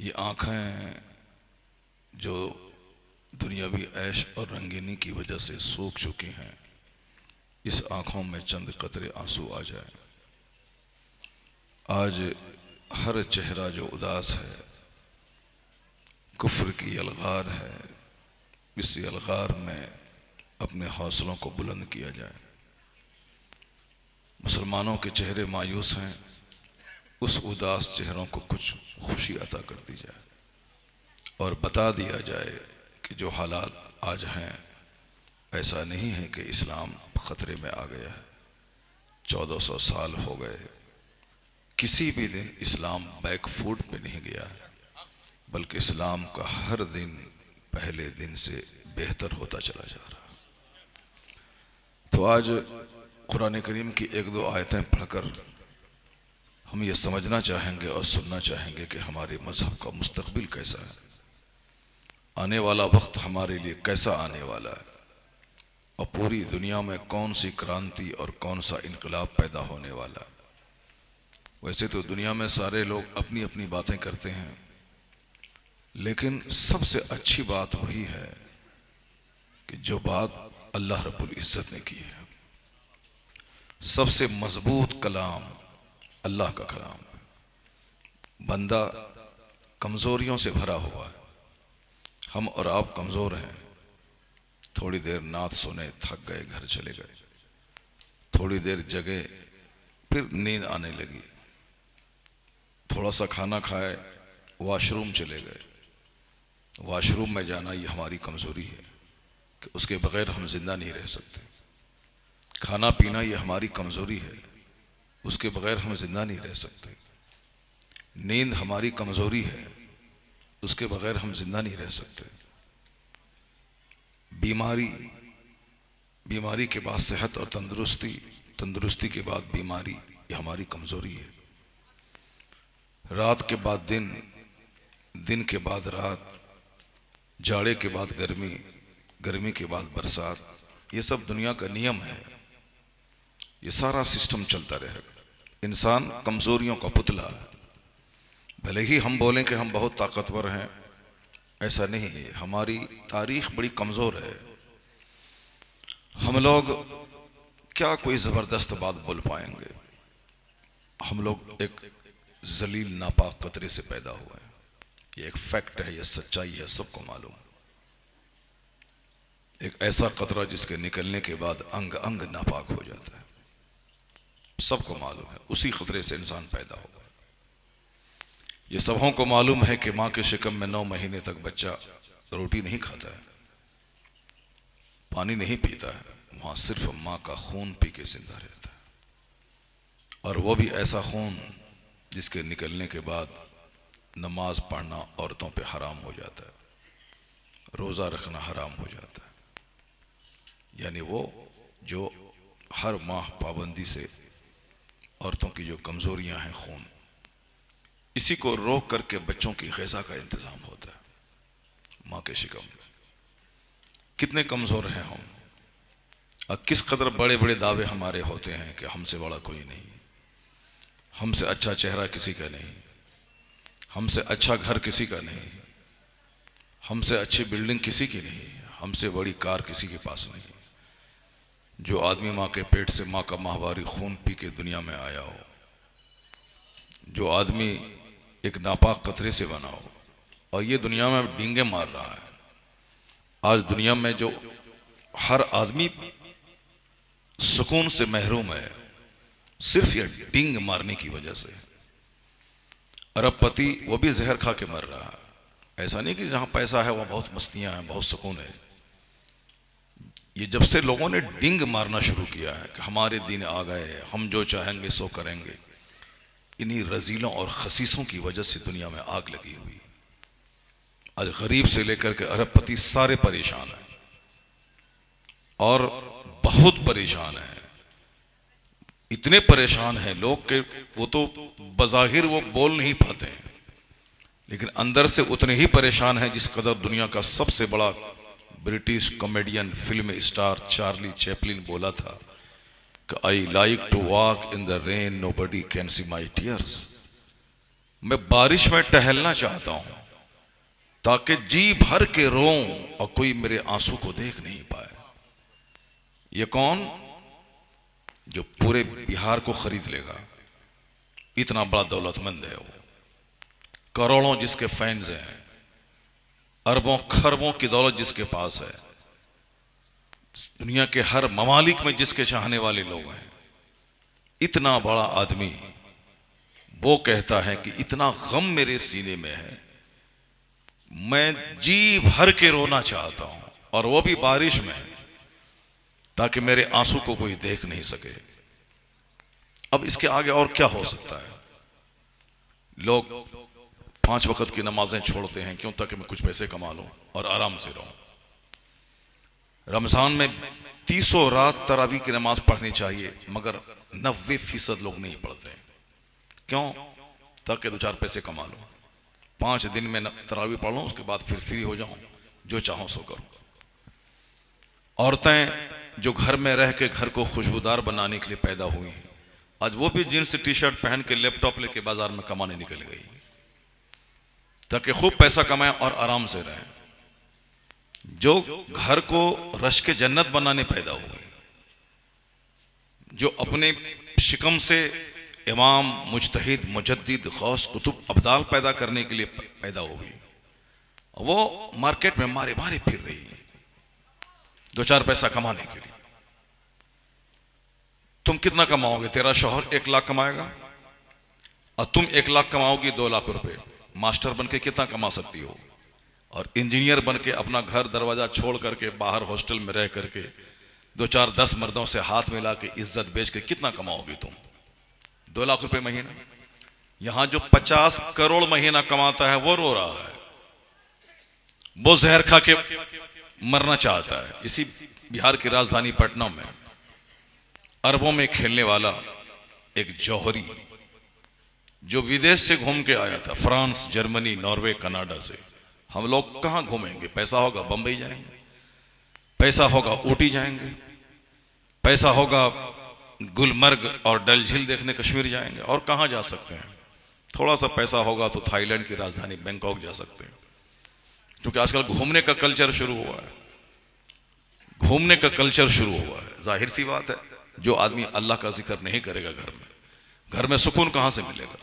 ये आँखें जो दुनियावी ऐश और रंगीनी की वजह से सूख चुकी हैं, इस आँखों में चंद कतरे आंसू आ जाए। आज हर चेहरा जो उदास है, कुफ्र की यलगार है, इस यलगार में अपने हौसलों को बुलंद किया जाए। मुसलमानों के चेहरे मायूस हैं, उस उदास चेहरों को कुछ खुशी अता कर दी जाए और बता दिया जाए कि जो हालात आज हैं ऐसा नहीं है कि इस्लाम ख़तरे में आ गया है। 1400 साल हो गए, किसी भी दिन इस्लाम बैकफुट पे नहीं गया है, बल्कि इस्लाम का हर दिन पहले दिन से बेहतर होता चला जा रहा है। तो आज कुरान करीम की एक दो आयतें पढ़कर हम ये समझना चाहेंगे और सुनना चाहेंगे कि हमारे मज़हब का मुस्तकबिल कैसा है, आने वाला वक्त हमारे लिए कैसा आने वाला है और पूरी दुनिया में कौन सी क्रांति और कौन सा इनकलाब पैदा होने वाला है। वैसे तो दुनिया में सारे लोग अपनी अपनी बातें करते हैं, लेकिन सबसे अच्छी बात वही है कि जो बात अल्लाह रब्बुल इज़्ज़त ने की है। सबसे मजबूत कलाम अल्लाह का कलाम है। बंदा कमज़ोरियों से भरा हुआ है, हम और आप कमज़ोर हैं। थोड़ी देर नात सुने, थक गए, घर चले गए। थोड़ी देर जगे, फिर नींद आने लगी। थोड़ा सा खाना खाए, वॉशरूम चले गए। वॉशरूम में जाना ये हमारी कमज़ोरी है कि उसके बगैर हम जिंदा नहीं रह सकते। खाना पीना ये हमारी कमज़ोरी है, उसके बगैर हम जिंदा नहीं रह सकते। नींद हमारी कमज़ोरी है, उसके बगैर हम जिंदा नहीं रह सकते। बीमारी के बाद सेहत और तंदुरुस्ती, तंदुरुस्ती के बाद बीमारी, ये हमारी कमज़ोरी है। रात के बाद दिन, दिन के बाद रात, जाड़े के बाद गर्मी, गर्मी के बाद बरसात, ये सब दुनिया का नियम है। ये सारा सिस्टम चलता रहेगा। इंसान कमज़ोरियों का पुतला है। भले ही हम बोलें कि हम बहुत ताकतवर हैं, ऐसा नहीं है। हमारी तारीख बड़ी कमज़ोर है। हम लोग क्या कोई ज़बरदस्त बात बोल पाएंगे। हम लोग एक जलील नापाक कतरे से पैदा हुए हैं। ये एक फैक्ट है, ये सच्चाई है, सबको मालूम। एक ऐसा कतरा जिसके निकलने के बाद अंग अंग नापाक हो जाता है, सबको मालूम है। उसी खतरे से इंसान पैदा हुआ। ये सबों को मालूम है कि माँ के शिकम में 9 महीने तक बच्चा रोटी नहीं खाता है, पानी नहीं पीता है, वहाँ सिर्फ माँ का खून पी के जिंदा रहता है। और वो भी ऐसा खून जिसके निकलने के बाद नमाज पढ़ना औरतों पे हराम हो जाता है, रोज़ा रखना हराम हो जाता है। यानी वो जो हर माह पाबंदी से औरतों की जो कमज़ोरियाँ हैं, खून, इसी को रोक करके बच्चों की ग़िज़ा का इंतज़ाम होता है माँ के शिकम में। कितने कमज़ोर हैं हम, और किस कदर बड़े बड़े दावे हमारे होते हैं कि हमसे बड़ा कोई नहीं, हमसे अच्छा चेहरा किसी का नहीं, हमसे अच्छा घर किसी का नहीं, हमसे अच्छी बिल्डिंग किसी की नहीं, हमसे बड़ी कार किसी के पास नहीं। जो आदमी माँ के पेट से माँ का माहवारी खून पी के दुनिया में आया हो, जो आदमी एक नापाक कतरे से बना हो और ये दुनिया में डींगे मार रहा है। आज दुनिया में जो हर आदमी सुकून से महरूम है, सिर्फ ये डींग मारने की वजह से। अरबपति वो भी जहर खा के मर रहा है। ऐसा नहीं कि जहाँ पैसा है वहाँ बहुत मस्तियाँ हैं, बहुत सुकून है। ये जब से लोगों ने डिंग मारना शुरू किया है कि हमारे दिन आ गए, हम जो चाहेंगे सो करेंगे, इन्हीं रजीलों और खसीसों की वजह से दुनिया में आग लगी हुई है। आज गरीब से लेकर के अरबपति सारे परेशान हैं और बहुत परेशान हैं। इतने परेशान हैं लोग कि वो तो बज़ाहिर वो बोल नहीं पाते हैं, लेकिन अंदर से उतने ही परेशान हैं जिस कदर दुनिया का सबसे बड़ा British comedian, film star Charlie Chaplin बोला था कि I like to walk in the rain, nobody can see my tears. मैं बारिश में टहलना चाहता हूं ताकि जी भर के रोऊं और कोई मेरे आंसू को देख नहीं पाए। ये कौन? जो पूरे बिहार को खरीद लेगा, इतना बड़ा दौलतमंद है वो। करोड़ों जिसके फैंस हैं, अरबों खरबों की दौलत जिसके पास है, दुनिया के हर ममालिक में जिसके चाहने वाले लोग हैं, इतना बड़ा आदमी वो कहता है कि इतना गम मेरे सीने में है, मैं जी भर के रोना चाहता हूं, और वो भी बारिश में, ताकि मेरे आंसू को कोई देख नहीं सके। अब इसके आगे और क्या हो सकता है? लोग 5 वक्त की नमाजें छोड़ते हैं, क्यों? ताकि मैं कुछ पैसे कमा लूं और आराम से रहूं। रमजान में 30 रात तरावी की नमाज पढ़नी चाहिए, मगर 90% लोग नहीं पढ़ते। क्यों? ताकि 2-4 पैसे कमा लो, 5 दिन में तरावी पढ़ लो, उसके बाद फिर फ्री हो जाऊं, जो चाहो सो करो। औरतें जो घर में रह के घर को खुशबूदार बनाने के लिए पैदा हुई हैं, आज वो भी जींस टी शर्ट पहन के लैपटॉप लेके बाजार में कमाने निकल गई, ताकि खूब पैसा कमाएं और आराम से रहें। जो घर को रश के जन्नत बनाने पैदा हुए, जो अपने शिकम से इमाम, मुजतहिद, मुजद्दिद, गौस, कुतुब, अब्दाल पैदा करने के लिए पैदा हुई, वो मार्केट में मारे मारे फिर रही है 2-4 पैसा कमाने के लिए। तुम कितना कमाओगे? तेरा शौहर 1 लाख कमाएगा और तुम 1 लाख कमाओगी 2 लाख रुपए। मास्टर बन के कितना कमा सकती हो? और इंजीनियर बन के अपना घर दरवाजा छोड़ करके बाहर हॉस्टल में रह करके 2-4-10 मर्दों से हाथ मिला के इज्जत बेच के कितना कमाओगी तुम? 2 लाख रुपए महीना। यहां जो 50 करोड़ महीना कमाता है वो रो रहा है, वो जहर खा के मरना चाहता है। इसी बिहार की राजधानी पटना में अरबों में खेलने वाला एक जौहरी, जो विदेश से घूम के आया था, फ्रांस, जर्मनी, नॉर्वे, कनाडा से। हम लोग कहां घूमेंगे? पैसा होगा बंबई जाएंगे, पैसा होगा ऊटी जाएंगे, पैसा होगा गुलमर्ग और डल झील देखने कश्मीर जाएंगे, और कहां जा सकते हैं? थोड़ा सा पैसा होगा तो थाईलैंड की राजधानी बैंकॉक जा सकते हैं, क्योंकि आजकल घूमने का कल्चर शुरू हुआ है। घूमने का कल्चर शुरू हुआ है। जाहिर सी बात है, जो आदमी अल्लाह का जिक्र नहीं करेगा घर में सुकून कहां से मिलेगा?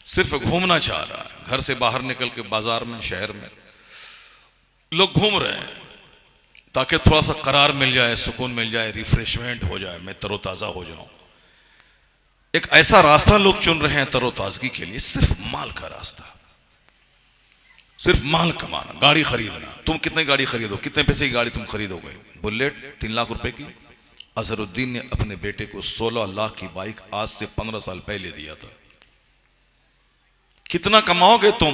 सिर्फ घूमना चाह रहा है। घर से बाहर निकल के बाजार में, शहर में लोग घूम रहे हैं ताकि थोड़ा सा करार मिल जाए, सुकून मिल जाए, रिफ्रेशमेंट हो जाए, मैं तरोताजा हो जाऊं। एक ऐसा रास्ता लोग चुन रहे हैं तरोताजगी के लिए, सिर्फ माल का रास्ता, सिर्फ माल कमाना, गाड़ी खरीदना। तुम कितनी गाड़ी खरीदो? कितने पैसे की गाड़ी तुम खरीदोगे? बुलेट 3 लाख रुपए की। अजहरुद्दीन ने अपने बेटे को 16 लाख की बाइक आज से 15 साल पहले दिया था। कितना कमाओगे तुम?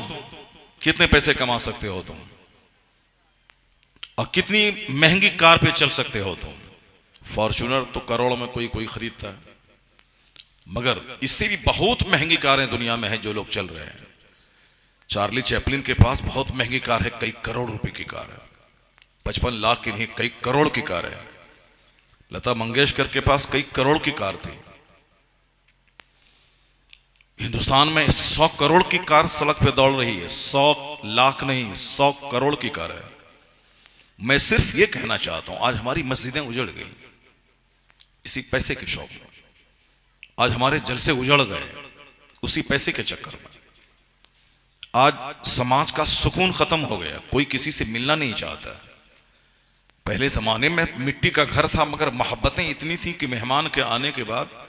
कितने पैसे कमा सकते हो तुम? और कितनी महंगी कार पे चल सकते हो तुम? फॉर्च्यूनर तो करोड़ों में कोई कोई खरीदता है, मगर इससे भी बहुत महंगी कारें दुनिया में है जो लोग चल रहे हैं। चार्ली चैपलिन के पास बहुत महंगी कार है, कई करोड़ रुपए की कार है, 55 लाख की नहीं, कई करोड़ की कार है। लता मंगेशकर के पास कई करोड़ की कार थी। हिंदुस्तान में 100 करोड़ की कार सड़क पे दौड़ रही है। 100 लाख नहीं, 100 करोड़ की कार है। मैं सिर्फ ये कहना चाहता हूं, आज हमारी मस्जिदें उजड़ गई इसी पैसे के शौक में। आज हमारे जलसे उजड़ गए उसी पैसे के चक्कर में। आज समाज का सुकून खत्म हो गया, कोई किसी से मिलना नहीं चाहता। पहले जमाने में मिट्टी का घर था, मगर मोहब्बतें इतनी थी कि मेहमान के आने के बाद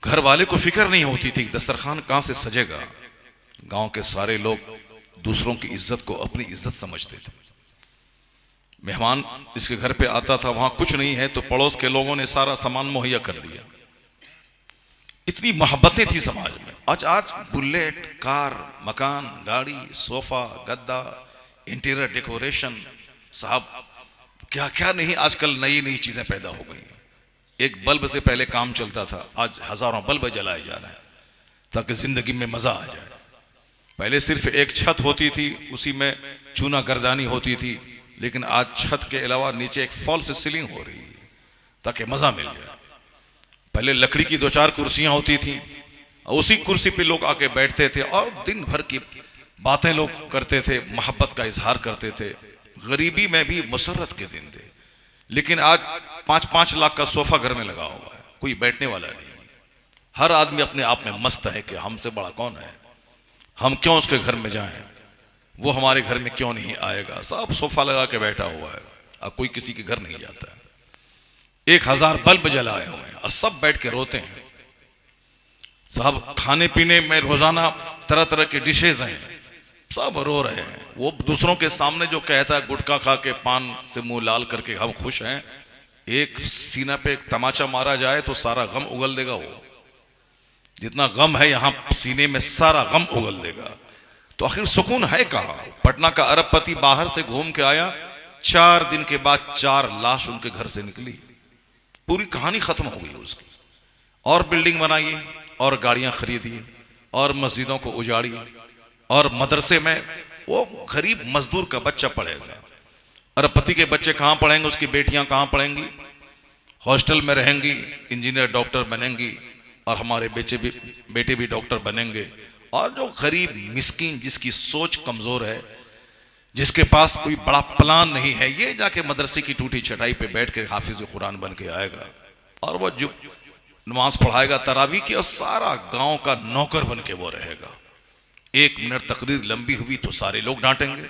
घर वाले को फिक्र नहीं होती थी दस्तरखान कहां से सजेगा। गांव के सारे लोग दूसरों की इज्जत को अपनी इज्जत समझते थे। मेहमान इसके घर पे आता था, वहां कुछ नहीं है तो पड़ोस के लोगों ने सारा सामान मुहैया कर दिया। इतनी मोहब्बतें थी समाज में। आज बुलेट, कार, मकान, गाड़ी, सोफा, गद्दा, इंटीरियर डेकोरेशन, साहब क्या क्या नहीं, आजकल नई नई चीजें पैदा हो गई। एक बल्ब से पहले काम चलता था, आज हजारों बल्ब जलाए जा रहे हैं ताकि जिंदगी में मजा आ जाए। पहले सिर्फ एक छत होती थी, उसी में चूना गर्दानी होती थी, लेकिन आज छत के अलावा नीचे एक फॉल्स सीलिंग हो रही है ताकि मजा मिल जाए। पहले लकड़ी की 2-4 कुर्सियां होती थी, उसी कुर्सी पे लोग आके बैठते थे और दिन भर की बातें लोग करते थे, मोहब्बत का इजहार करते थे। गरीबी में भी मुसर्रत के दिन थे। लेकिन आज 5-5 लाख का सोफा घर में लगा हुआ है, कोई बैठने वाला नहीं। हर आदमी अपने आप में मस्त है कि हमसे बड़ा कौन है, हम क्यों उसके घर में जाएं, वो हमारे घर में क्यों नहीं आएगा। सब सोफा लगा के बैठा हुआ है, अब कोई किसी के घर नहीं जाता है। 1000 बल्ब जलाए हुए हैं और सब बैठ के रोते हैं। साहब खाने पीने में रोजाना तरह तरह के डिशेज हैं, सब रो रहे हैं। वो दूसरों के सामने जो कहता है गुटखा खा के पान से मुंह लाल करके हम खुश हैं, एक सीना पे एक तमाचा मारा जाए तो सारा गम उगल देगा। वो जितना गम है यहाँ सीने में सारा गम उगल देगा। तो आखिर सुकून है कहाँ। पटना का अरबपति बाहर से घूम के आया, 4 दिन के बाद 4 लाश उनके घर से निकली। पूरी कहानी खत्म हो गई उसकी। और बिल्डिंग बनाइए और गाड़ियां खरीदिए और मस्जिदों को उजाड़िए और मदरसे में वो गरीब मजदूर का बच्चा पढ़ेगा। अरबपति के बच्चे कहाँ पढ़ेंगे, उसकी बेटियां कहाँ पढ़ेंगी, हॉस्टल में रहेंगी, इंजीनियर डॉक्टर बनेंगी और हमारे बेटे भी डॉक्टर बनेंगे। और जो गरीब मिस्कीन जिसकी सोच कमजोर है, जिसके पास कोई बड़ा प्लान नहीं है, ये जाके मदरसे की टूटी चटाई पे बैठ के हाफिज कुरान बन के आएगा और वो जो नमाज पढ़ाएगा तरावी की, और सारा गांव का नौकर बन के वो रहेगा। 1 मिनट तकरीर लंबी हुई तो सारे लोग डांटेंगे,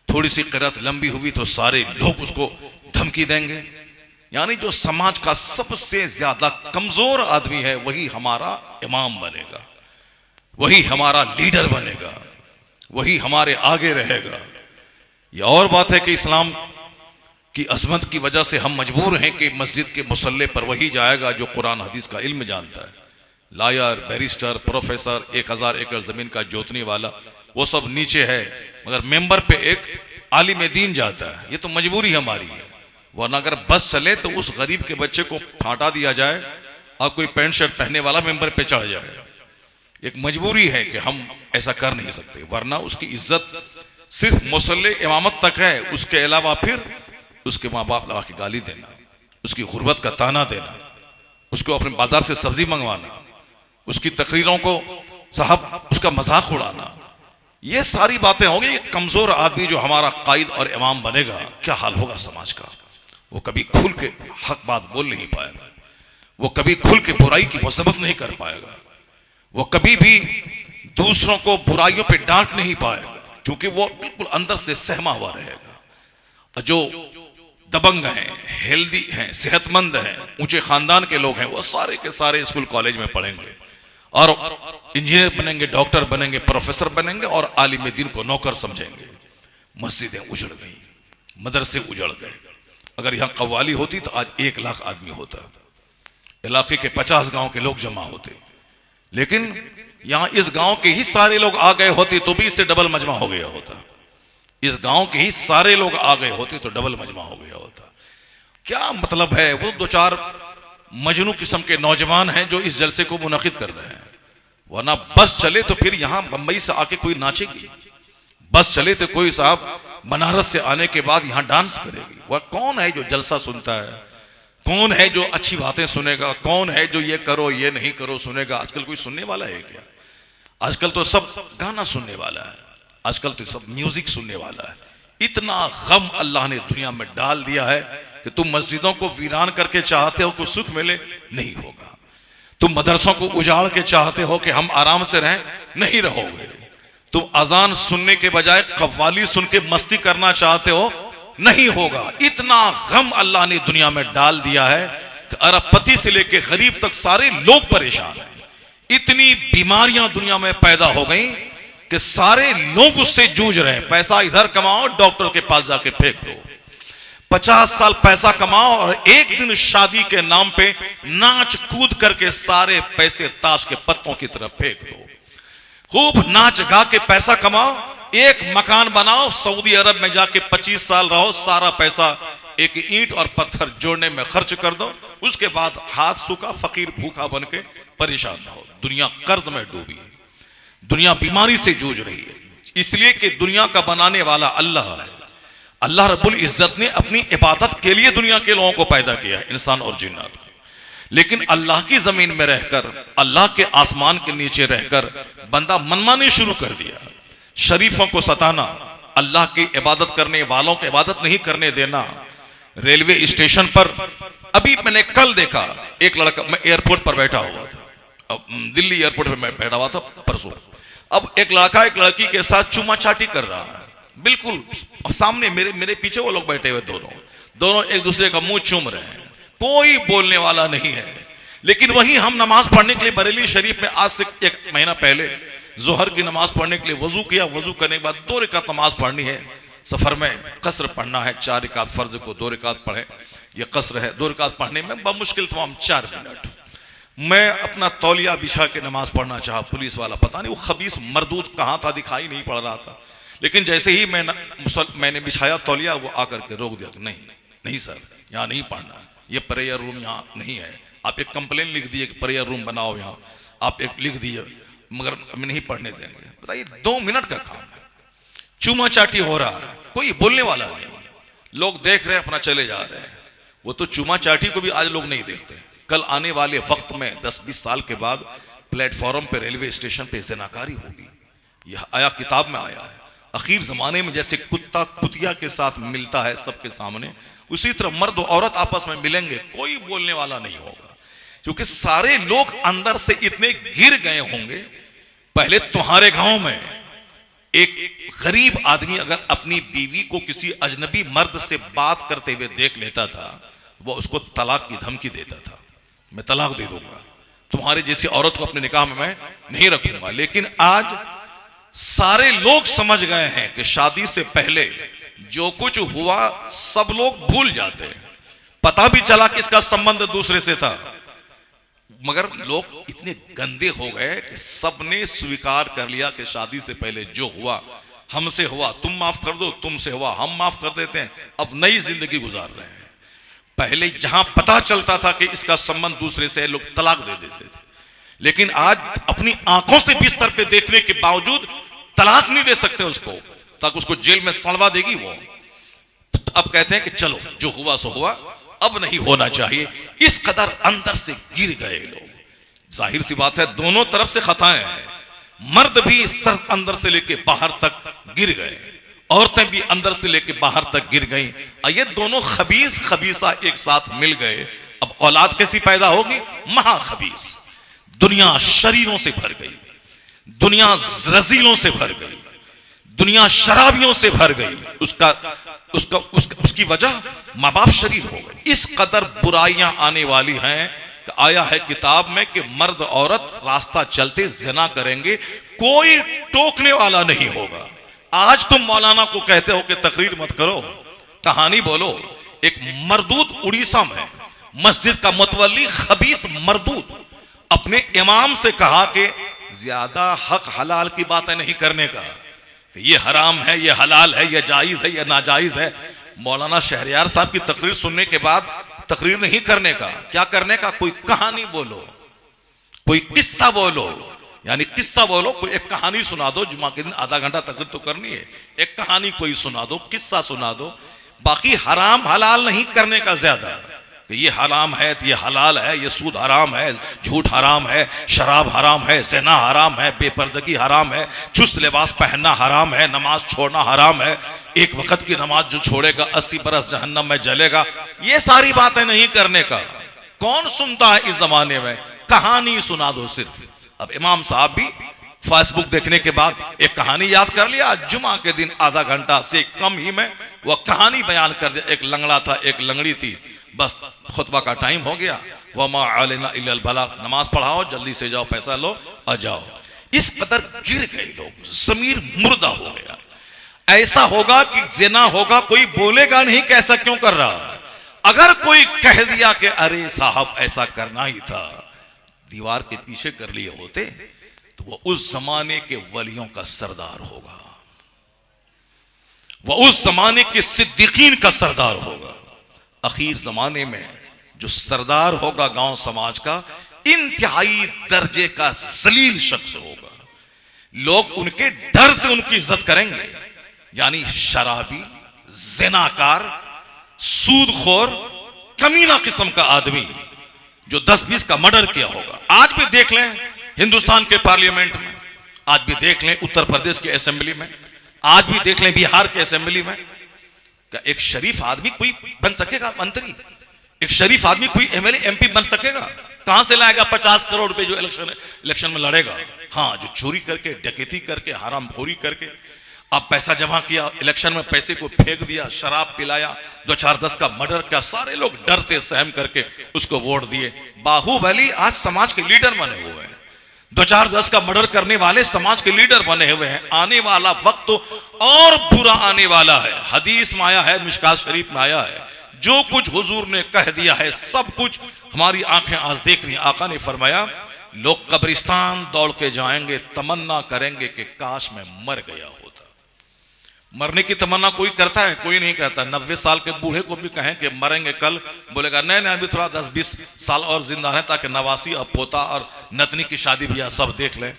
थोड़ी सी क़िरात लंबी हुई तो सारे लोग उसको धमकी देंगे। यानी जो समाज का सबसे ज्यादा कमजोर आदमी है वही हमारा इमाम बनेगा, वही हमारा लीडर बनेगा, वही हमारे आगे रहेगा। यह और बात है कि इस्लाम की अजमत की वजह से हम मजबूर हैं कि मस्जिद के मुसल्ले पर वही जाएगा जो कुरान हदीस का इल्म जानता है। लायर, बैरिस्टर, प्रोफेसर, 1000 एकड़ जमीन का जोतने वाला, वो सब नीचे है, मगर मेंबर पे एक आलिम दीन जाता है। ये तो मजबूरी हमारी है, वरना अगर बस चले तो उस गरीब के बच्चे को फाटा दिया जाए और कोई पैंट शर्ट पहनने वाला मेंबर पे चढ़ जाए। एक मजबूरी है कि हम ऐसा कर नहीं सकते, वरना उसकी इज्जत सिर्फ मुसल्ले इमामत तक है। उसके अलावा फिर उसके माँ बाप लगा के गाली देना, उसकी गुर्बत का ताना देना, उसको अपने बाजार से सब्जी मंगवाना, उसकी तकरीरों को साहब उसका मजाक उड़ाना, ये सारी बातें होंगी। ये कमजोर आदमी जो हमारा कायद और इमाम बनेगा, क्या हाल होगा समाज का। वो कभी खुल के हक बात बोल नहीं पाएगा, वो कभी खुल के बुराई की मुसब्बत नहीं कर पाएगा, वो कभी भी दूसरों को बुराइयों पे डांट नहीं पाएगा, क्योंकि वो बिल्कुल अंदर से सहमा हुआ रहेगा। जो दबंग हैं, हेल्दी हैं, सेहतमंद हैं, ऊंचे खानदान के लोग हैं, वो सारे के सारे स्कूल कॉलेज में पढ़ेंगे और इंजीनियर बनेंगे, डॉक्टर बनेंगे, प्रोफेसर बनेंगे और आलिम दीन को नौकर समझेंगे। मस्जिदें उजड़ गई, मदरसे उजड़ गए। अगर यहाँ कव्वाली होती तो आज 1 लाख आदमी होता, इलाके के 50 गांव के लोग जमा होते। लेकिन यहाँ इस गांव के ही सारे लोग आ गए होते तो भी इससे डबल मजमा हो गया होता। इस गांव के ही सारे लोग आ गए होते तो डबल मजमा हो गया होता। क्या मतलब है, वो 2-4 मजनू किस्म के नौजवान हैं जो इस जलसे को मुनक़िद कर रहे हैं, वरना बस चले तो फिर यहाँ बंबई से आके कोई नाचेगी, बस चले तो कोई साहब बनारस से आने के बाद यहाँ डांस करेगी। वह कौन है जो जलसा सुनता है, कौन है जो अच्छी बातें सुनेगा, कौन है जो ये करो ये नहीं करो सुनेगा। आजकल कोई सुनने वाला है क्या? आजकल तो सब गाना सुनने वाला है, आजकल तो सब म्यूजिक सुनने वाला है। इतना गम अल्लाह ने दुनिया में डाल दिया है कि तुम मस्जिदों को वीरान करके चाहते हो कि सुख मिले, नहीं होगा। तुम मदरसों को उजाड़ के चाहते हो कि हम आराम से रहें, नहीं रहोगे। तुम अजान सुनने के बजाय कव्वाली सुन के मस्ती करना चाहते हो, नहीं होगा। इतना गम अल्लाह ने दुनिया में डाल दिया है कि अरबपति से लेकर गरीब तक सारे लोग परेशान हैं। इतनी बीमारियां दुनिया में पैदा हो गई कि सारे लोग उससे जूझ रहे हैं। पैसा इधर कमाओ, डॉक्टर के पास जाके फेंक दो। 50 साल पैसा कमाओ और एक दिन शादी के नाम पे नाच कूद करके सारे पैसे ताश के पत्तों की तरफ फेंक दो। खूब नाच गा के पैसा कमाओ, एक मकान बनाओ, सऊदी अरब में जाके 25 साल रहो, सारा पैसा एक ईंट और पत्थर जोड़ने में खर्च कर दो। उसके बाद हाथ सूखा, फकीर भूखा बन के परेशान रहो। दुनिया कर्ज में डूबी है, दुनिया बीमारी से जूझ रही है, इसलिए कि दुनिया का बनाने वाला अल्लाह है। अल्लाह रब्बुल इज्जत ने अपनी इबादत के लिए दुनिया के लोगों को पैदा किया है, इंसान और जिन्नात को। लेकिन अल्लाह की जमीन में रहकर, अल्लाह के आसमान के नीचे रहकर बंदा मनमानी शुरू कर दिया। शरीफों को सताना, अल्लाह की इबादत करने वालों को इबादत नहीं करने देना। रेलवे स्टेशन पर अभी मैंने कल देखा एक लड़का, मैं एयरपोर्ट पर बैठा हुआ था, अब दिल्ली एयरपोर्ट पर मैं बैठा हुआ था परसों। अब एक लड़का एक लड़की के साथ चुमा चाटी कर रहा है, बिल्कुल सामने मेरे पीछे वो लोग बैठे हुए, दोनों एक दूसरे का मुंह चूम रहे हैं, कोई बोलने वाला नहीं है। लेकिन वहीं हम नमाज पढ़ने के लिए बरेली शरीफ में आज से 1 महीना पहले जोहर की नमाज पढ़ने के लिए वजू किया। वजू करने के बाद 2 रकात नमाज पढ़नी है, सफर में कसर पढ़ना है, 4 रकात फर्ज को 2 रकात पढ़े, ये कसर है। 2 रकात पढ़ने में बमुश्किल तमाम 4 मिनट। मैं अपना तौलिया बिछा के नमाज पढ़ना चाहा, पुलिस वाला पता नहीं वो खबीस मरदूद कहाँ था, दिखाई नहीं पड़ रहा था। लेकिन जैसे ही मैंने बिछाया तौलिया, वो आकर के रोक दिया, नहीं सर, यहाँ नहीं पढ़ना, ये प्रेयर रूम यहाँ नहीं है। आप एक कंप्लेन लिख दीजिए कि प्रेयर रूम बनाओ यहाँ, आप एक लिख दीजिए, मगर हम नहीं पढ़ने देंगे। बताइए, 2 मिनट का काम है, चूमा चाटी हो रहा है, कोई बोलने वाला नहीं, लोग देख रहे हैं, अपना चले जा रहे हैं। वो तो चूमा चाटी को भी आज लोग नहीं देखते। कल आने वाले वक्त में 10-20 साल के बाद प्लेटफॉर्म पे, रेलवे स्टेशन पे ज़नाकारी होगी। यह आया, किताब में आया है। आखिर जमाने में जैसे कुत्ता कुतिया के साथ मिलता है सबके सामने, उसी तरह मर्द और औरत आपस में मिलेंगे, कोई बोलने वाला नहीं होगा, क्योंकि सारे लोग अंदर से इतने गिर गए होंगे। पहले तुम्हारे गांव में एक गरीब आदमी अगर अपनी बीवी को किसी अजनबी मर्द से बात करते हुए देख लेता था, वो उसको तलाक की धमकी देता था, मैं तलाक दे दूंगा, तुम्हारे जैसी औरत को अपने निकाह में मैं नहीं रखूंगा। लेकिन आज सारे लोग समझ गए हैं कि शादी से पहले जो कुछ हुआ सब लोग भूल जाते हैं। पता भी चला कि इसका संबंध दूसरे से था, मगर लोग इतने गंदे हो गए कि सबने स्वीकार कर लिया कि शादी से पहले जो हुआ हमसे हुआ, तुम माफ कर दो, तुमसे हुआ हम माफ कर देते हैं, अब नई जिंदगी गुजार रहे हैं। पहले जहां पता चलता था कि इसका संबंध दूसरे से है, लोग तलाक दे देते थे, लेकिन आज अपनी आंखों से बिस्तर पे देखने के बावजूद तलाक नहीं दे सकते उसको, ताकि उसको जेल में सड़वा देगी वो। अब कहते हैं कि चलो जो हुआ सो हुआ, अब नहीं होना चाहिए। इस कदर अंदर से गिर गए लोग। जाहिर सी बात है, दोनों तरफ से खताएं हैं। मर्द भी सर अंदर से लेके बाहर तक गिर गए, औरतें भी अंदर से लेके बाहर तक गिर गई। ये दोनों खबीस खबीसा एक साथ मिल गए। अब औलाद कैसी पैदा होगी? महाखबीस। दुनिया शरीरों से भर गई, दुनिया रजीलों से भर गई, दुनिया शराबियों से भर गई। उसकी वजह माँ बाप शरीर हो गए। इस कदर बुराइयां आने वाली हैं कि आया है किताब में कि मर्द औरत रास्ता चलते ज़िना करेंगे, कोई टोकने वाला नहीं होगा। आज तुम मौलाना को कहते हो कि तकरीर मत करो, कहानी बोलो। एक मरदूद उड़ीसा में मस्जिद का मुतवल्ली खबीस मरदूद अपने इमाम से कहा कि ज्यादा हक हलाल की बातें नहीं करने का, ये हराम है, ये हलाल है, ये जायज है, ये नाजायज है। मौलाना शहरयार साहब की तकरीर सुनने के बाद तकरीर नहीं करने का, क्या करने का? कोई कहानी बोलो, कोई किस्सा बोलो, यानी किस्सा बोलो, कोई एक कहानी सुना दो। जुमा के दिन आधा घंटा तकरीर तो करनी है, एक कहानी कोई सुना दो, किस्सा सुना दो। बाकी हराम हलाल नहीं करने का ज्यादा, ये हराम है तो ये हलाल है, ये सूद हराम है, झूठ हराम है, शराब हराम है, ज़िना हराम है, बेपर्दगी हराम है, चुस्त लिबास पहनना हराम है, नमाज छोड़ना हराम है, एक वक्त की नमाज जो छोड़ेगा 80 बरस जहन्नम में जलेगा। ये सारी बातें नहीं करने का कौन सुनता है इस जमाने में? कहानी सुना दो सिर्फ। अब इमाम साहब भी फेसबुक देखने के बाद एक कहानी याद कर लिया, जुमा के दिन आधा घंटा से कम ही में वह कहानी बयान कर दिया। एक लंगड़ा था, एक लंगड़ी थी, बस खुतबा का टाइम हो गया, वमा अलैना इल्लल बलाग, नमाज पढ़ाओ, जल्दी से जाओ, पैसा लो और जाओ। इस कदर गिर गए लोग, जमीर मुर्दा हो गया। ऐसा होगा कि ज़िना होगा, कोई बोलेगा नहीं कि ऐसा क्यों कर रहा है। अगर कोई कह दिया कि अरे साहब ऐसा करना ही था, दीवार के पीछे कर लिए होते, तो वो उस जमाने के वलियों का सरदार होगा, वह उस जमाने के सिद्दीकीन का सरदार होगा। आखिर जमाने में जो सरदार होगा गांव समाज का, इंतहाई दर्जे का जलील शख्स होगा। लोग उनके डर से उनकी इज्जत करेंगे। यानी शराबी, ज़िनाकार, सूदखोर, कमीना किस्म का आदमी जो 10-20 का मर्डर किया होगा। आज भी देख लें हिंदुस्तान के पार्लियामेंट में, आज भी देख लें उत्तर प्रदेश की असेंबली में, आज भी देख लें बिहार के असेंबली में। क्या एक शरीफ आदमी कोई बन सकेगा मंत्री? एक शरीफ आदमी कोई एमएलए एमपी बन सकेगा? कहां से लाएगा 50 करोड़ रुपए जो इलेक्शन में लड़ेगा? हाँ, जो चोरी करके, डकैती करके, हरामखोरी करके अब पैसा जमा किया, इलेक्शन में पैसे को फेंक दिया, शराब पिलाया, 2-4-10 का मर्डर किया, सारे लोग डर से सहम करके उसको वोट दिए। बाहुबली आज समाज के लीडर बने हुए हैं, 2-4-10 का मर्डर करने वाले समाज के लीडर बने हुए हैं। आने वाला वक्त तो और बुरा आने वाला है। हदीस में आया है, मिशकात शरीफ में आया है, जो कुछ हुजूर ने कह दिया है सब कुछ हमारी आंखें आज देख रही हैं। आका ने फरमाया लोग कब्रिस्तान दौड़ के जाएंगे, तमन्ना करेंगे कि काश मैं मर गया होता। मरने की तमन्ना कोई करता है? कोई नहीं करता। 90 साल के बूढ़े को भी कहें कि मरेंगे कल, बोलेगा नहीं नहीं अभी थोड़ा 10-20 साल और जिंदा है ताकि नवासी और पोता और नतनी की शादी ब्याह सब देख लें।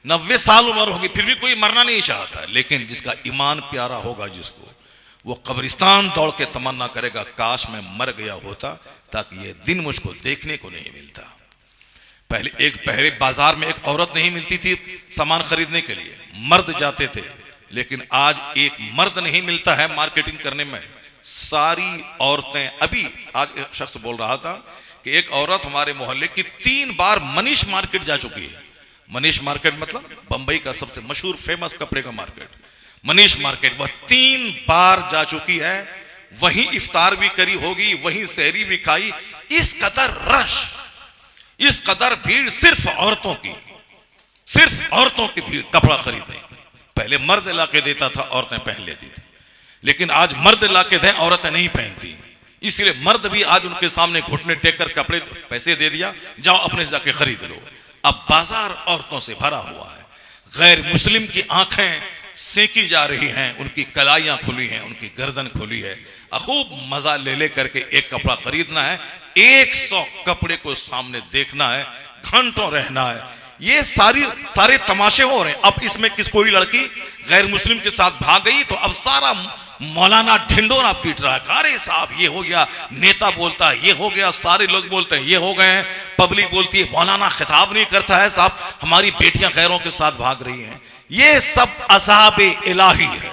90 साल उम्र होगी फिर भी कोई मरना नहीं चाहता। लेकिन जिसका ईमान प्यारा होगा, जिसको, वो कब्रिस्तान दौड़ के तमन्ना करेगा काश मैं मर गया होता ताकि ये दिन मुझको देखने को नहीं मिलता। पहले बाजार में एक औरत नहीं मिलती थी सामान खरीदने के लिए, मर्द जाते थे। लेकिन आज एक मर्द नहीं मिलता है मार्केटिंग करने में, सारी औरतें। अभी आज एक शख्स बोल रहा था कि एक औरत हमारे मोहल्ले की 3 बार मनीष मार्केट जा चुकी है। मनीष मार्केट मतलब बंबई का सबसे मशहूर फेमस कपड़े का मार्केट, मनीष मार्केट। वह 3 बार जा चुकी है, वहीं इफ्तार भी करी होगी, वहीं सहरी भी खाई। इस कदर रश, इस कदर भीड़ सिर्फ औरतों की, सिर्फ औरतों की भीड़ कपड़ा खरीदने की। पहले मर्द लाके देता था, औरतें पहन लेती थी, लेकिन आज मर्द लाके दे, औरतें नहीं पहनती। इसलिए मर्द भी आज उनके सामने घुटने टेक कर कपड़े, पैसे दे दिया, जाओ अपने से जाके खरीद लो। अब बाजार औरतों से भरा हुआ है। गैर मुस्लिम की आंखें सेकी जा रही हैं, उनकी कलाइयां खुली हैं, उनकी गर्दन खुली है। खूब मजा ले ले करके एक कपड़ा खरीदना है, 100 कपड़े को सामने देखना है, घंटों रहना है। ये सारे तमाशे हो रहे हैं। अब इसमें कोई लड़की गैर मुस्लिम के साथ भाग गई तो अब सारा मौलाना ढिंडोरा पीट रहा है। अरे साहब ये हो गया, नेता बोलता है ये हो गया, सारे लोग बोलते हैं ये हो गए हैं, पब्लिक बोलती है मौलाना खिताब नहीं करता है, साहब हमारी बेटियां गैरों के साथ भाग रही हैं। ये सब अज़ाब इलाही है।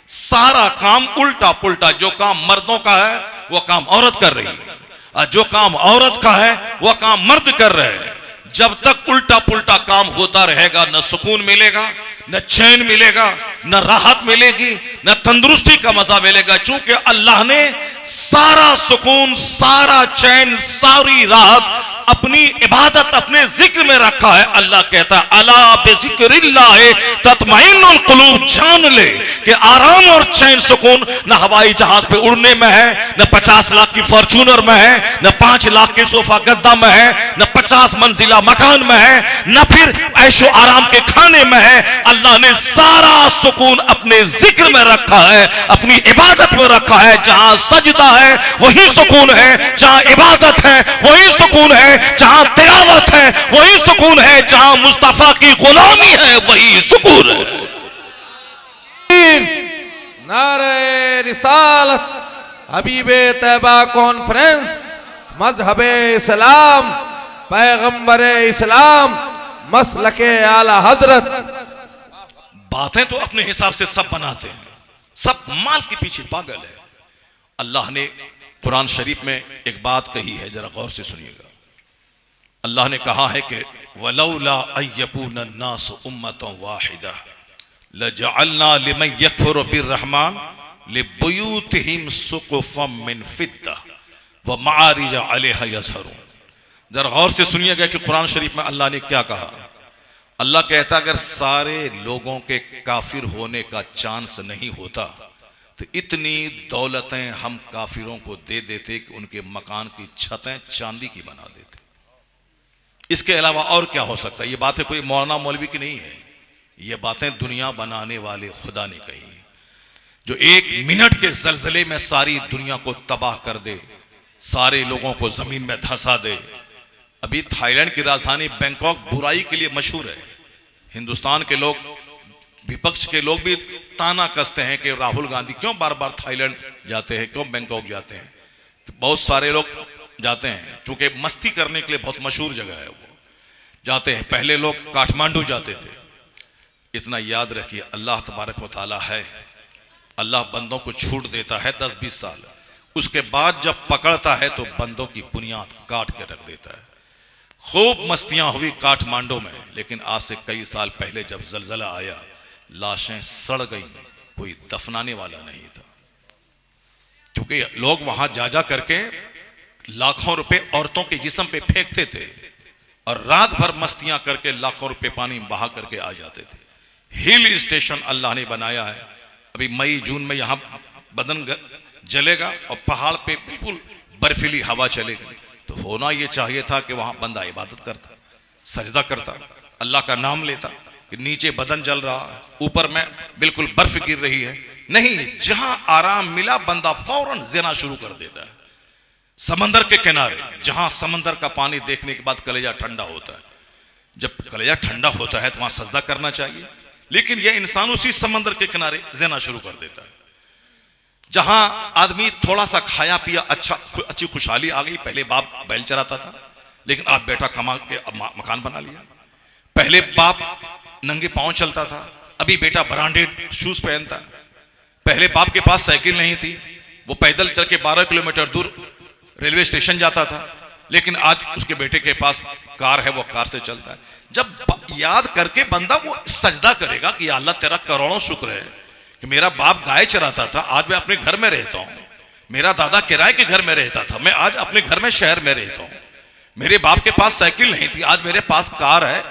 सारा काम उल्टा पुल्टा, जो काम मर्दों का है वो काम औरत कर रही है, और जो काम औरत का है वो काम मर्द कर रहे हैं। जब तक उल्टा पुल्टा काम होता रहेगा, न सुकून मिलेगा, न चैन मिलेगा, न राहत मिलेगी, न तंदुरुस्ती का मजा मिलेगा। चूंकि अल्लाह ने सारा सुकून, सारा चैन, सारी राहत अपनी इबादत, अपने जिक्र में रखा है। अल्लाह कहता है अला बिज़िक्रिल्लाह तत्मइन्नुल कुलूब, जान ले कि आराम और चैन सुकून न हवाई जहाज पे उड़ने में है, न 50 लाख की फॉर्च्यूनर में है, न 5 लाख के सोफा गद्दा में है, न 50 मंजिला मकान में है, न फिर ऐशो आराम के खाने में है। अल्लाह ने सारा सुकून अपने जिक्र में रखा है, अपनी इबादत में रखा है। जहां सजदा है वही सुकून है, जहां इबादत है वही सुकून है, जहां तिलावत है वही सुकून है, जहां मुस्तफा की गुलामी है वही सुकून है। नारे रिसालत, हबीबे तैबा कॉन्फ्रेंस, मजहबे इस्लाम, पैगंबरे इस्लाम, मसलके आला हजरत। बातें तो अपने हिसाब से सब बनाते हैं, सब माल के पीछे पागल है। अल्लाह ने कुरान शरीफ में एक बात कही है, जरा गौर से सुनिएगा। अल्लाह ने कहा है कि वलौला अय्यकून अन्नास उम्मतन वाहिदा लजअलना लिमन यकफुरु बिर्रहमान लिबुयूतिहिम सुक़ुफम मिन फिद्दा व मआरिज अलैहा यज़हरून। जरा गौर से सुनिएगा कि कुरान शरीफ में अल्लाह ने क्या कहा। अल्लाह कहता अगर सारे लोगों के काफिर होने का चांस नहीं होता तो इतनी दौलतें हम काफिरों को दे देते कि उनके मकान की छतें चांदी की बना देते। इसके अलावा और क्या हो सकता है? ये बातें कोई मौलाना मौलवी की नहीं है, ये बातें दुनिया बनाने वाले खुदा ने कही है, जो 1 मिनट के जलजले में सारी दुनिया को तबाह कर दे, सारे लोगों को जमीन में धंसा दे। अभी थाईलैंड की राजधानी बैंकॉक बुराई के लिए मशहूर है। हिंदुस्तान के लोग, विपक्ष के लोग भी ताना कसते हैं कि राहुल गांधी क्यों बार बार थाईलैंड जाते हैं, क्यों बैंकॉक जाते हैं। बहुत सारे लोग जाते हैं, चूंकि मस्ती करने के लिए बहुत मशहूर जगह है, वो जाते हैं। पहले लोग काठमांडू जाते थे। इतना याद रखिए, अल्लाह तबारक व तआला है, अल्लाह बंदों को छूट देता है 10-20 साल, उसके बाद जब पकड़ता है तो बंदों की बुनियाद काट के रख देता है। खूब मस्तियां हुई काठमांडू में, लेकिन आज से कई साल पहले जब जलजला आया, लाशें सड़ गई, कोई दफनाने वाला नहीं था, क्योंकि लोग वहां जा करके लाखों रुपए औरतों के जिस्म पे फेंकते थे और रात भर मस्तियां करके लाखों रुपए पानी में बहा करके आ जाते थे। हिल स्टेशन अल्लाह ने बनाया है। अभी मई जून में यहां बदन जलेगा और पहाड़ पे बिल्कुल बर्फीली हवा चलेगी, तो होना यह चाहिए था कि वहां बंदा इबादत करता, सजदा करता, अल्लाह का नाम लेता, कि नीचे बदन जल रहा है, ऊपर में बिल्कुल बर्फ गिर रही है। नहीं, जहां आराम मिला बंदा फौरन ज़िना शुरू कर देता है। समंदर के किनारे, जहां समंदर का पानी देखने के बाद कलेजा ठंडा होता है, जब कलेजा ठंडा होता है तो वहां सजदा करना चाहिए, लेकिन यह इंसान उसी समंदर के किनारे ज़िना शुरू कर देता है। जहां आदमी थोड़ा सा खाया पिया, अच्छी खुशहाली आ गई, पहले बाप बैल चराता था, लेकिन आज बेटा कमा के मकान बना लिया। पहले बाप नंगे पांव चलता था, अभी बेटा ब्रांडेड शूज पहनता। पहले बाप के पास साइकिल नहीं थी, वो पैदल चल के 12 किलोमीटर दूर रेलवे स्टेशन जाता था, लेकिन आज उसके बेटे के पास कार है, वो कार से चलता है। जब याद करके बंदा वो सजदा करेगा कि अल्लाह तेरा करोड़ों शुक्र है कि मेरा बाप गाय चराता था, आज मैं अपने घर में रहता हूं, मेरा दादा किराए के घर में रहता था, मैं आज अपने घर में शहर में रहता हूं, मेरे बाप के पास साइकिल नहीं थी, आज मेरे पास कार है।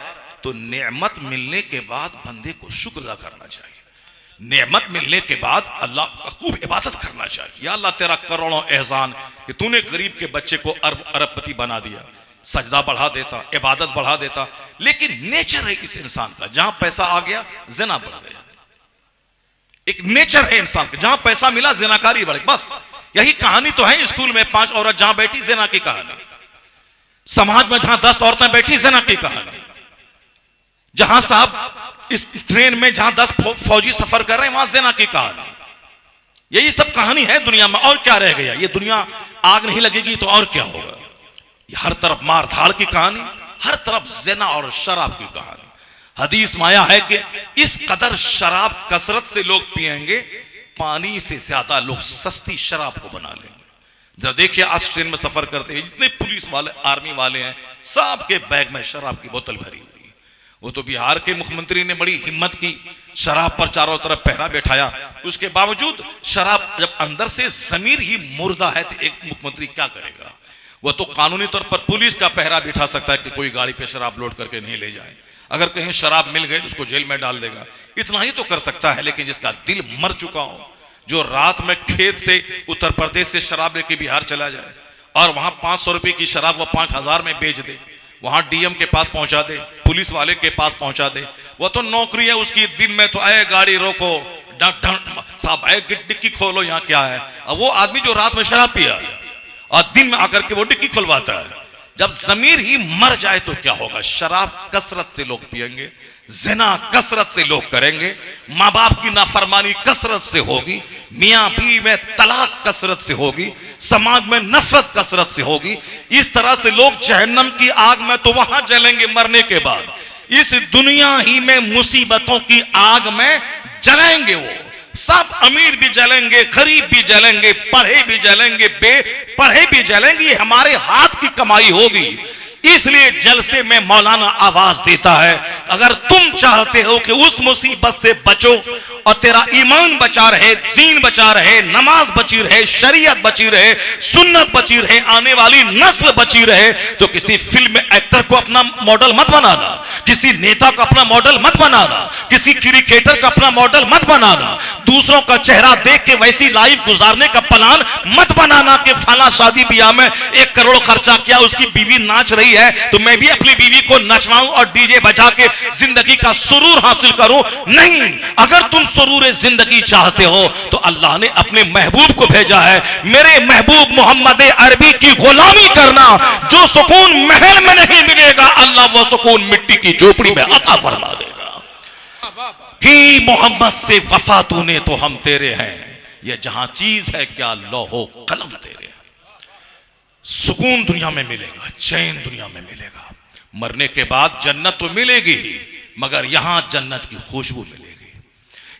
तो नेमत मिलने के बाद बंदे को शुक्र अदा करना चाहिए। नेमत मिलने के बाद अल्लाह का खूब इबादत करना चाहिए। या अल्लाह तेरा करोड़ों एहसान कि तूने गरीब के बच्चे को अरबपति बना दिया, सजदा बढ़ा देता, इबादत बढ़ा देता। लेकिन नेचर है इस इंसान का, जहां पैसा आ गया ज़िना बढ़ गया। एक नेचर है इंसान का, जहां पैसा मिला ज़िनाकारी बढ़ गई। बस यही कहानी तो है। स्कूल में 5 औरत जहां बैठी ज़िना की कहानी, समाज में जहां 10 औरतें बैठी ज़िना की कहानी, जहां साहब इस ट्रेन में जहां 10 फौजी सफर कर रहे हैं वहां ज़िना की कहानी। यही सब कहानी है दुनिया में। और क्या रह गया? ये दुनिया आग नहीं लगेगी तो और क्या होगा? हर तरफ मार धाड़ की कहानी, हर तरफ ज़िना और शराब की कहानी। हदीस में आया है कि इस कदर शराब कसरत से लोग पिएंगे, पानी से ज्यादा लोग सस्ती शराब को बना लेंगे। जरा देखिए, आज ट्रेन में सफर करते हैं, जितने पुलिस वाले आर्मी वाले हैं, सबके बैग में शराब की बोतल भरी हुई है। वो तो बिहार के मुख्यमंत्री ने बड़ी हिम्मत की, शराब पर चारों तरफ पहरा बैठाया, उसके बावजूद शराब जब अंदर से जमीर ही मुर्दा है तो एक मुख्यमंत्री क्या करेगा? वो तो कानूनी तौर पर पुलिस का पहरा बिठा सकता है कि कोई गाड़ी पे शराब लोड करके नहीं ले जाए, अगर कहीं शराब मिल गई तो उसको जेल में डाल देगा, इतना ही तो कर सकता है। लेकिन जिसका दिल मर चुका हो, जो रात में खेत से उत्तर प्रदेश से शराब लेके बिहार चला जाए और वहां 500 रुपए की शराब वो 5000 में बेच दे, वहां डीएम के पास पहुंचा दे, पुलिस वाले के पास पहुंचा दे, वो तो नौकरी है उसकी। दिन में तो आए गाड़ी रोको, साहब आए डिक्की खोलो, यहाँ क्या है? अब वो आदमी जो रात में शराब पिया है और दिन में आकर के वो डिक्की खुलवाता है। जब जमीर ही मर जाए तो क्या होगा? शराब कसरत से लोग पिएंगे, ज़िना कसरत से लोग करेंगे, माँ बाप की नाफरमानी कसरत से होगी, मियाँ बीवी में तलाक कसरत से होगी, समाज में नफरत कसरत से होगी। इस तरह से लोग जहन्नम की आग में तो वहां जलेंगे मरने के बाद, इस दुनिया ही में मुसीबतों की आग में जलेंगे। वो सब अमीर भी जलेंगे, गरीब भी जलेंगे, पढ़े भी जलेंगे, बेपढ़े भी जलेंगे। ये हमारे हाथ की कमाई होगी। इसलिए जलसे में मौलाना आवाज देता है, अगर तुम चाहते हो कि उस मुसीबत से बचो और तेरा ईमान बचा रहे, दीन बचा रहे, नमाज बची रहे, शरीयत बची रहे, सुन्नत बची रहे, आने वाली नस्ल बची रहे, तो किसी फिल्म एक्टर को अपना मॉडल मत बनाना, किसी नेता को अपना मॉडल मत बनाना, किसी क्रिकेटर का अपना मॉडल मत बनाना, दूसरों का चेहरा देख के वैसी लाइफ गुजारने का प्लान मत बनाना कि फला शादी ब्याह में 1 करोड़ खर्चा किया, उसकी बीवी नाच रही है तो मैं भी अपनी बीवी को नचवाऊं और डीजे बजा के जिंदगी का सुरूर हासिल करूं। नहीं, अगर तुम सुरूर जिंदगी चाहते हो तो अल्लाह ने अपने महबूब को भेजा है, मेरे महबूब मोहम्मद अरबी की गुलामी करना। जो सुकून महल में नहीं मिलेगा, अल्लाह वो सुकून मिट्टी की झोपड़ी में अता फरमा देगा। कि मोहम्मद से वफा तूने तो हम तेरे हैं, यह जहां चीज है क्या लौहो कलम तेरे। सुकून दुनिया में मिलेगा, चैन दुनिया में मिलेगा। मरने के बाद जन्नत तो मिलेगी ही, मगर यहां जन्नत की खुशबू मिलेगी।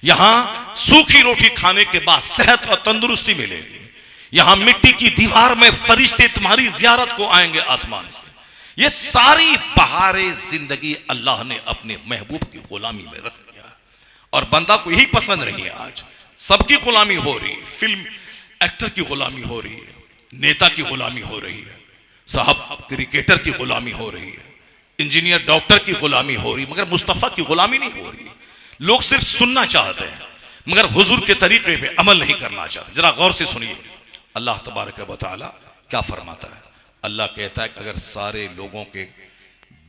यहां सूखी रोटी खाने के बाद सेहत और तंदुरुस्ती मिलेगी। यहां मिट्टी की दीवार में फरिश्ते तुम्हारी जियारत को आएंगे आसमान से। ये सारी बहारें जिंदगी अल्लाह ने अपने महबूब की गुलामी में रख दिया, और बंदा को यही पसंद नहीं है। आज सबकी गुलामी हो रही है, फिल्म एक्टर की गुलामी हो रही है, नेता की गुलामी हो रही है, साहब क्रिकेटर की गुलामी हो रही है, इंजीनियर डॉक्टर की गुलामी हो रही है, मगर मुस्तफ़ा की गुलामी नहीं हो रही। लोग सिर्फ सुनना चाहते हैं, मगर हुजूर के तरीके पे अमल नहीं करना चाहते। जरा गौर से सुनिए, अल्लाह तबारक व तआला क्या फरमाता है। अल्लाह कहता है कि अगर सारे लोगों के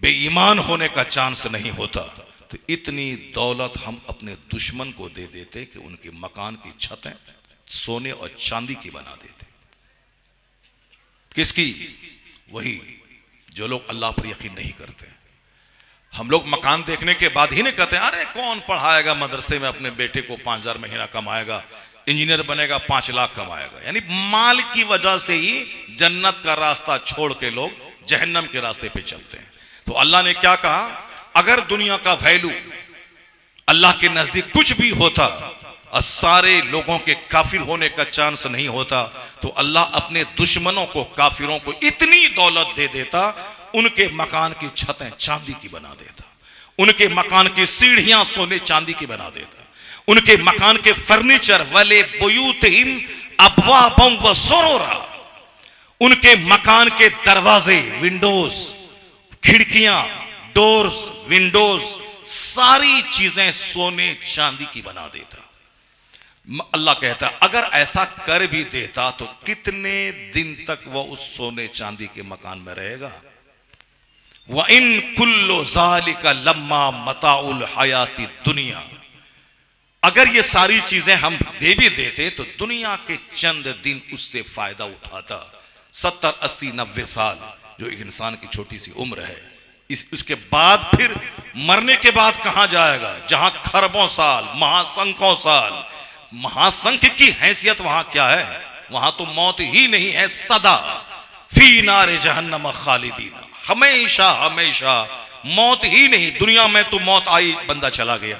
बेईमान होने का चांस नहीं होता तो इतनी दौलत हम अपने दुश्मन को दे देते कि उनके मकान की छतें सोने और चांदी की बना देते। किसकी? वही जो लोग अल्लाह पर यकीन नहीं करते। हम लोग मकान देखने के बाद ही नहीं कहते अरे कौन पढ़ाएगा मदरसे में अपने बेटे को 5,000 महीना कमाएगा, इंजीनियर बनेगा 5 लाख कमाएगा। यानी माल की वजह से ही जन्नत का रास्ता छोड़ के लोग जहन्नम के रास्ते पे चलते हैं। तो अल्लाह ने क्या कहा, अगर दुनिया का वैल्यू अल्लाह के नजदीक कुछ भी होता और सारे लोगों के काफिर होने का चांस नहीं होता, तो अल्लाह अपने दुश्मनों को, काफिरों को इतनी दौलत दे देता, उनके मकान की छतें चांदी की बना देता, उनके मकान की सीढ़ियां सोने चांदी की बना देता, उनके मकान के फर्नीचर वाले बुयूतिहिम अबवाबम व सुरूरा, उनके मकान के दरवाजे, विंडोज, खिड़कियां, डोर्स, विंडोज, सारी चीजें सोने चांदी की बना देता। अल्लाह कहता है अगर ऐसा कर भी देता तो कितने दिन तक वह उस सोने चांदी के मकान में रहेगा। व इन कुल्लो ज़ालिका लम्मा मताउल हयाती दुनिया, अगर ये सारी चीजें हम दे भी देते तो दुनिया के चंद दिन उससे फायदा उठाता। 70, 80, 90 साल जो एक इंसान की छोटी सी उम्र है, उसके बाद फिर मरने के बाद कहां जाएगा? जहां खरबों साल, महासंख्यों साल। महासंख्य की हैसियत वहां क्या है? वहां तो मौत ही नहीं है, सदा फी नारे जहन्नम खालिदीना, हमेशा हमेशा मौत ही नहीं। दुनिया में तो मौत आई, बंदा चला गया।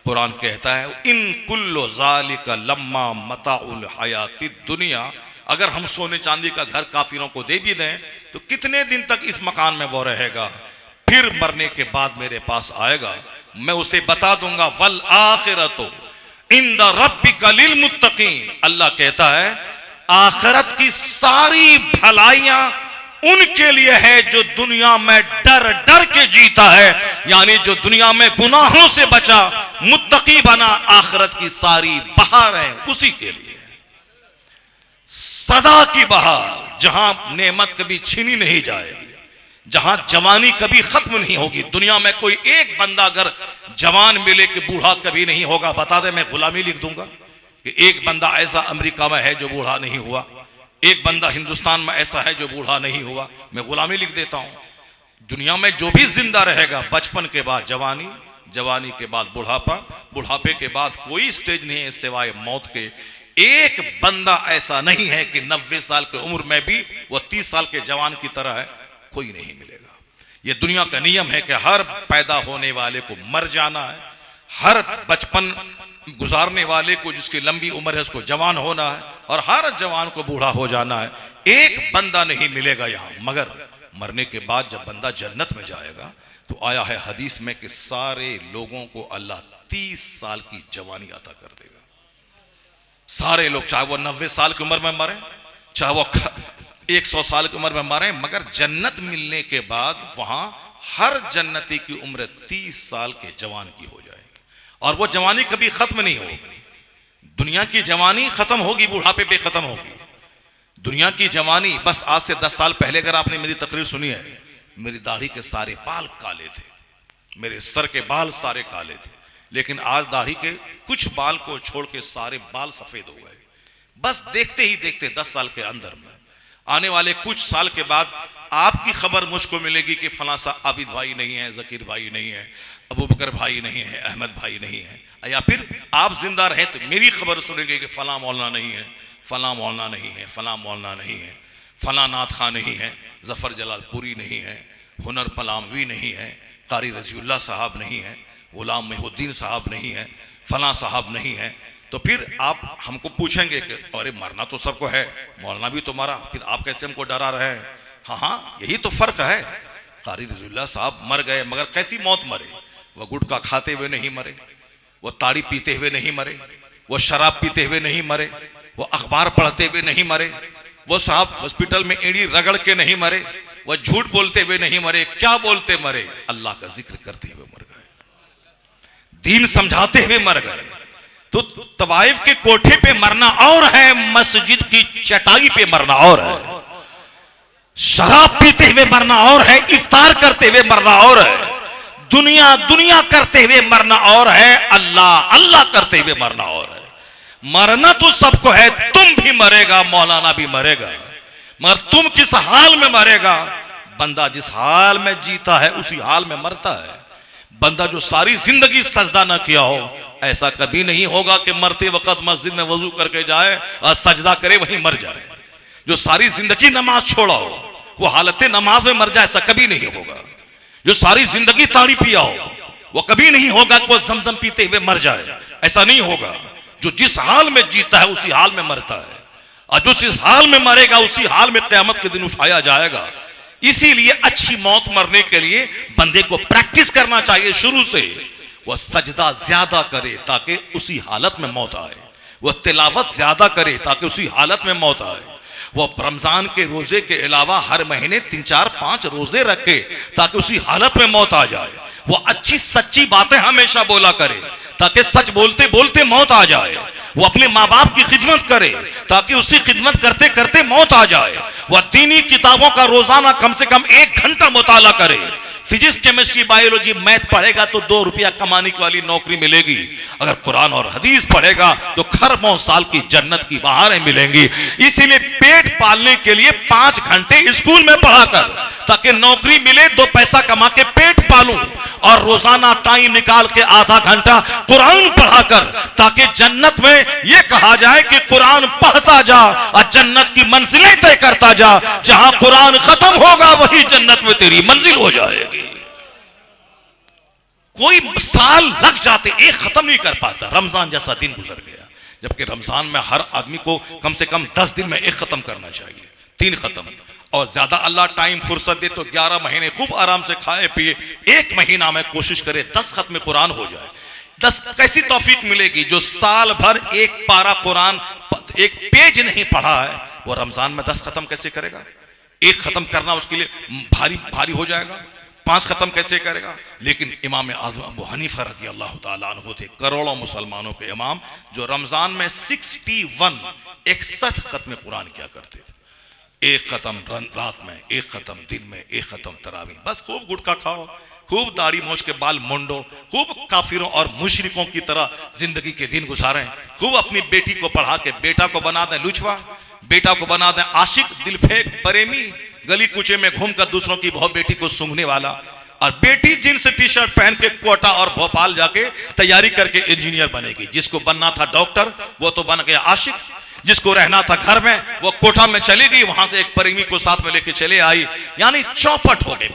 कुरान कहता है इन कुल्लो ज़ालिका लम्मा मताउल हयाती दुनिया, अगर हम सोने चांदी का घर काफिरों को दे भी दें तो कितने दिन तक इस मकान में वो रहेगा? फिर मरने के बाद मेरे पास आएगा, मैं उसे बता दूंगा वल आखिरतो इंद रब्बिका लिल मुत्तकीन। अल्लाह कहता है आखिरत की सारी भलाइयां उनके लिए है जो दुनिया में डर डर के जीता है, यानी जो दुनिया में गुनाहों से बचा, मुत्तकी बना, आखिरत की सारी बहार है उसी के लिए। सदा की बहार, जहां नेमत कभी छीनी नहीं जाएगी, जहां जवानी कभी खत्म नहीं होगी। दुनिया में कोई एक बंदा अगर जवान मिले कि बूढ़ा कभी नहीं होगा, बता दे, मैं गुलामी लिख दूंगा कि एक बंदा ऐसा अमेरिका में है जो बूढ़ा नहीं हुआ, एक बंदा हिंदुस्तान में ऐसा है जो बूढ़ा नहीं हुआ, मैं गुलामी लिख देता हूं। दुनिया में जो भी जिंदा रहेगा, बचपन के बाद जवानी, जवानी के बाद बुढ़ापा, बुढ़ापे के बाद कोई स्टेज नहीं है सिवाय मौत के। एक बंदा ऐसा नहीं है कि 90 साल की उम्र में भी वह 30 साल के जवान की तरह है, कोई नहीं मिलेगा। यह दुनिया का नियम है कि हर पैदा होने वाले को मर जाना है, हर बचपन गुजारने वाले को जिसकी लंबी उम्र है उसको जवान होना है, और हर जवान को बूढ़ा हो जाना है। एक बंदा नहीं मिलेगा यहां, मगर मरने के बाद जब बंदा जन्नत में जाएगा तो आया है हदीस में कि सारे लोगों को अल्लाह 30 साल की जवानी अता कर देगा। सारे लोग, चाहे वो 90 साल की उम्र में मरे, चाहे वो 100 साल की उम्र में मरे, मगर जन्नत मिलने के बाद वहां हर जन्नती की उम्र 30 साल के जवान की हो जाएगी, और वो जवानी कभी खत्म नहीं होगी। दुनिया की जवानी खत्म होगी, बुढ़ापे पे खत्म होगी। दुनिया की जवानी बस आज से 10 साल पहले अगर आपने मेरी तकरीर सुनी है, मेरी दाढ़ी के सारे बाल काले थे, मेरे सर के बाल सारे काले थे, लेकिन आज दाढ़ी के कुछ बाल को छोड़ के सारे बाल सफेद हो गए। बस देखते ही देखते 10 साल के अंदर में, आने वाले कुछ साल के बाद आपकी खबर मुझको मिलेगी कि फलां सा आबिद भाई नहीं है, जकीर भाई नहीं है, अबू बकर भाई नहीं है, अहमद भाई नहीं है, या फिर आप जिंदा रहे तो मेरी खबर सुनेंगे कि फलां मौलाना नहीं है, फलां मौलाना नहीं है, फलां मौलाना नहीं है, फला नाथ खां नहीं है, जफर जलालपुरी नहीं है, हुनर पलामवी नहीं है, कारी रजीउल्लाह साहब नहीं है, गुलाम मेहुद्दीन साहब नहीं है, फला साहब नहीं है, तो फिर आप हमको पूछेंगे कि अरे मरना तो सबको है, मौलाना भी तो मरा, फिर आप कैसे हमको डरा रहे हैं? हाँ हाँ, यही तो फर्क है। कारी रजीउल्लाह साहब मर गए, मगर कैसी मौत मरे? वह गुटखा खाते हुए नहीं मरे, वो ताड़ी पीते हुए नहीं मरे, वो शराब पीते हुए नहीं मरे, वो अखबार पढ़ते हुए नहीं मरे, वो साहब हॉस्पिटल में एड़ी रगड़ के नहीं मरे, वो झूठ बोलते हुए नहीं मरे। क्या बोलते मरे? अल्लाह का जिक्र करते हुए मर गए, दीन समझाते हुए मर गए। तो तवाइफ के कोठे पे मरना और है, मस्जिद की चटाई पे मरना और है, शराब पीते हुए मरना और है, इफ्तार करते हुए मरना और है, दुनिया दुनिया करते हुए मरना और है, अल्लाह अल्लाह करते हुए मरना और है। मरना तो सबको है, तुम भी मरेगा, मौलाना भी मरेगा, मगर तुम किस हाल में मरेगा? बंदा जिस हाल में जीता है उसी हाल में मरता है। बंदा जो सारी जिंदगी सजदा ना किया हो, ऐसा कभी नहीं होगा कि मरते वक्त मस्जिद में वजू करके जाए और सजदा करे वहीं मर जाए। जो सारी जिंदगी नमाज छोड़ा हो वो हालत नमाज में मर जाए, ऐसा कभी नहीं होगा। जो सारी जिंदगी ताड़ी पिया हो वो कभी नहीं होगा कि वो जमजम पीते हुए मर जाए, ऐसा नहीं होगा। जो जिस हाल में जीता है उसी हाल में मरता है, और जो जिस हाल में मरेगा उसी हाल में क़यामत के दिन उठाया जाएगा। इसीलिए अच्छी मौत मरने के लिए बंदे को प्रैक्टिस करना चाहिए शुरू से। वह सजदा ज्यादा करे ताकि उसी हालत में मौत आए, वह तिलावत ज्यादा करे ताकि उसी हालत में मौत आए, वह रमजान के रोजे के अलावा हर महीने 3, 4, 5 रोजे रखे ताकि उसी हालत में मौत आ जाए। वह अच्छी सच्ची बातें हमेशा बोला करे ताकि सच बोलते बोलते मौत आ जाए। वो अपने माँ बाप की खिदमत करे ताकि उसी खिदमत करते करते मौत आ जाए। वह दीनी किताबों का रोजाना कम से कम 1 घंटा मुताला करे। फिजिक्स, केमिस्ट्री, बायोलॉजी, मैथ पढ़ेगा तो 2 रुपया कमाने वाली नौकरी मिलेगी। अगर कुरान और हदीस पढ़ेगा तो खरबों साल की जन्नत की बहारें मिलेंगी। इसीलिए पेट पालने के लिए 5 घंटे स्कूल में पढ़ाकर ताकि नौकरी मिले, 2 पैसा कमा के पेट पालूं, और रोजाना टाइम निकाल के आधा घंटा कुरान पढ़ाकर ताकि जन्नत में यह कहा जाए कि कुरान पढ़ता जा और जन्नत की मंजिलें तय करता जा। जहां कुरान खत्म होगा वही जन्नत में तेरी मंजिल हो जाएगी। कोई साल लग जाते, एक खत्म नहीं कर पाता। रमजान जैसा दिन गुजर गया, जबकि रमजान में हर आदमी को कम से कम 10 दिन में 1 खत्म करना चाहिए, 3 खत्म, और ज्यादा अल्लाह टाइम फुर्सत दे तो 11 महीने खूब आराम से खाए पिए 1 महीना में कोशिश करे 10 खत्म कुरान हो जाए। 10 कैसी तौफीक मिलेगी? जो साल भर 1 पारा कुरान 1 पेज नहीं पढ़ा है, वो रमजान में 10 खत्म कैसे करेगा? 1 खत्म करना उसके लिए भारी भारी हो जाएगा। 5 खत्म कैसे करेगा? लेकिन इमाम आज़म अबू हनीफा रज़ी अल्लाह ताला अन्हु थे, करोड़ों मुसलमानों के इमाम, जो रमजान में 61 खत्म कुरान किया करते थे। 1 खत्म रात में, 1 खत्म दिन में, 1 खत्म तरावी। बस खूब गुटखा खाओ, खूब दाढ़ी मोछ के बाल मुंडो, खूब काफिरों और मुशरिकों की तरह जिंदगी के दिन गुजारें। खूब अपनी बेटी को पढ़ा के बेटा को बना दें लुचवा, बेटा को बना दें आशिक, दिलफेक, प्रेमी, गली कूचे में घूमकर दूसरों की बहु बेटी को सूंघने वाला, और बेटी जींस टी-शर्ट पहन के कोटा और भोपाल जाके तैयारी करके इंजीनियर बनेगी। जिसको बनना था डॉक्टर वो तो बन गया आशिक, जिसको रहना था घर में वो कोटा में चली गई, वहां से एक प्रेमी को साथ में लेके चले आई, यानी चौपट हो गए।